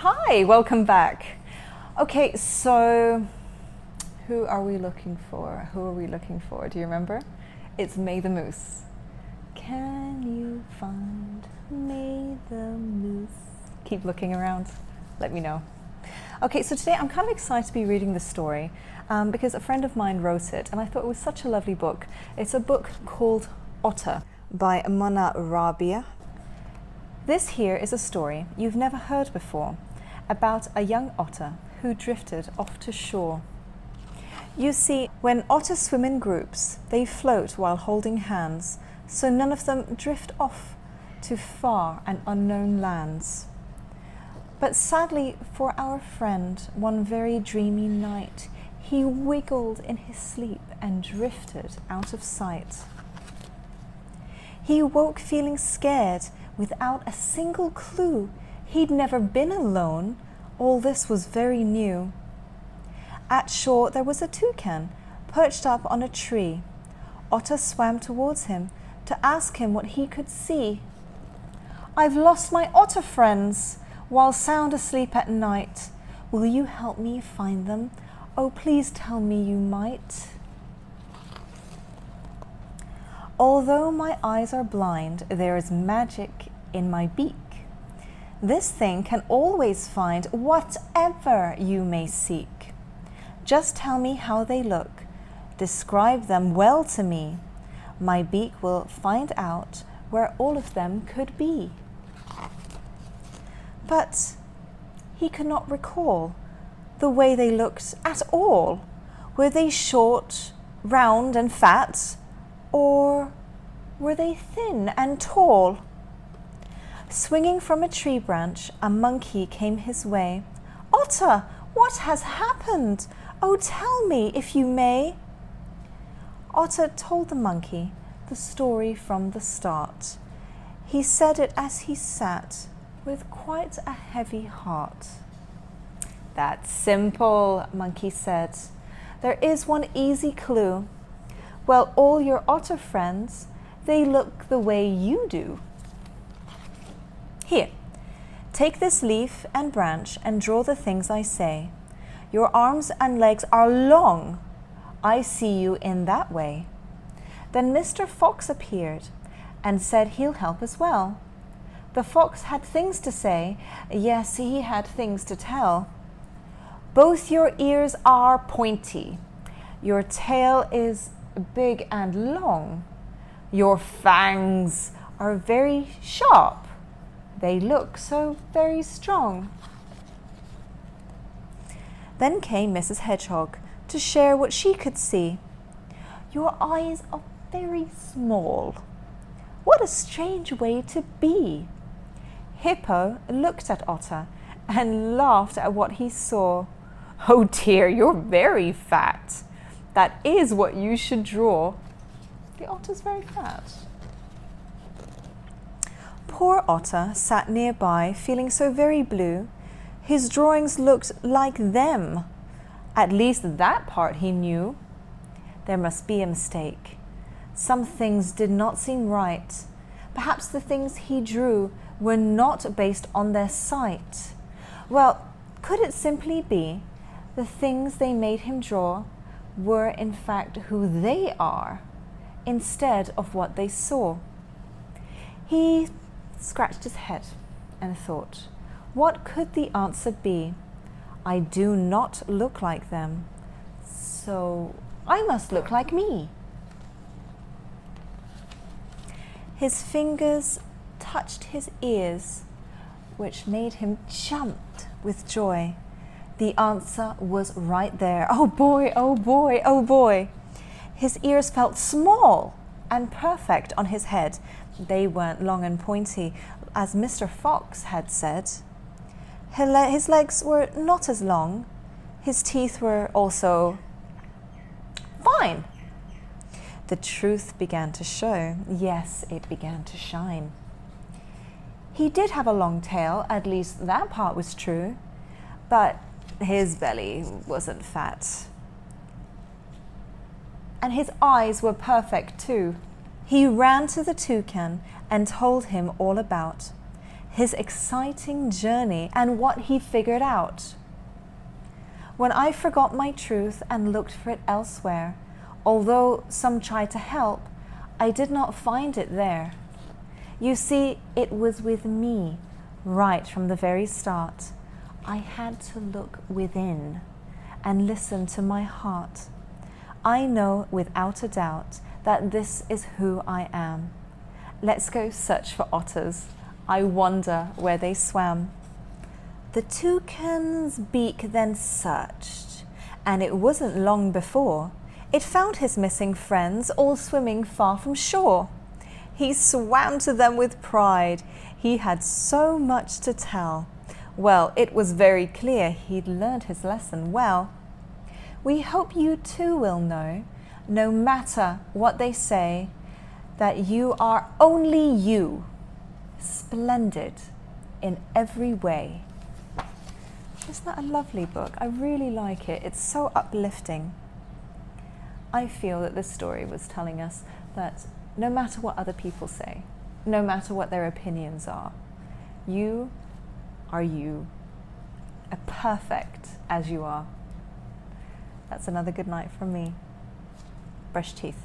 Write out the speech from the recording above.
Hi, welcome back. Okay, so who are we looking for? Who are we looking for? Do you remember? It's May the Moose. Can you find May the Moose? Keep looking around. Let me know. Okay, so today I'm kind of excited to be reading this story because a friend of mine wrote it and I thought it was such a lovely book. It's a book called Otter by Mona Rabia. This here is a story you've never heard before about a young otter who drifted off to shore. You see, when otters swim in groups, they float while holding hands, so none of them drift off to far and unknown lands. But sadly for our friend, one very dreamy night, he wiggled in his sleep and drifted out of sight. He woke feeling scared, without a single clue. He'd never been alone. All this was very new. At shore there was a toucan, perched up on a tree. Otter swam towards him to ask him what he could see. "I've lost my otter friends while sound asleep at night. Will you help me find them? Oh, please tell me you might." "Although my eyes are blind, there is magic in my beak. This thing can always find whatever you may seek. Just tell me how they look. Describe them well to me. My beak will find out where all of them could be." But he could not recall the way they looked at all. Were they short, round and fat? Or were they thin and tall? Swinging from a tree branch, a monkey came his way. "Otter, what has happened? Oh, tell me if you may." Otter told the monkey the story from the start. He said it as he sat with quite a heavy heart. "That's simple," Monkey said. "There is one easy clue. Well, all your otter friends, they look the way you do. Here, take this leaf and branch and draw the things I say. Your arms and legs are long. I see you in that way." Then Mr. Fox appeared and said he'll help as well. The fox had things to say. Yes, he had things to tell. "Both your ears are pointy. Your tail is big and long. Your fangs are very sharp. They look so very strong." Then came Mrs. Hedgehog to share what she could see. "Your eyes are very small. What a strange way to be." Hippo looked at Otter and laughed at what he saw. "Oh dear, you're very fat. That is what you should draw." The otter's very fat. Poor Otter sat nearby, feeling so very blue. His drawings looked like them. At least that part he knew. There must be a mistake. Some things did not seem right. Perhaps the things he drew were not based on their sight. Well, could it simply be the things they made him draw were in fact who they are, instead of what they saw? He scratched his head and thought, what could the answer be? I do not look like them, so I must look like me. His fingers touched his ears, which made him jump with joy. The answer was right there. Oh boy, oh boy, oh boy. His ears felt small and perfect on his head. They weren't long and pointy, as Mr. Fox had said. His legs were not as long. His teeth were also fine. The truth began to show. Yes, it began to shine. He did have a long tail, at least that part was true, but his belly wasn't fat. And his eyes were perfect too. He ran to the toucan and told him all about his exciting journey, and what he figured out. When I forgot my truth and looked for it elsewhere, although some tried to help, I did not find it there. You see, it was with me right from the very start. I had to look within and listen to my heart. I know without a doubt that this is who I am. Let's go search for otters. I wonder where they swam. The toucan's beak then searched, and it wasn't long before it found his missing friends all swimming far from shore. He swam to them with pride. He had so much to tell. Well, it was very clear he'd learned his lesson well. We hope you too will know, no matter what they say, that you are only you, splendid in every way. Isn't that a lovely book? I really like it. It's so uplifting. I feel that this story was telling us that no matter what other people say, no matter what their opinions are, you are you, perfect as you are. That's another good night from me. Brush teeth.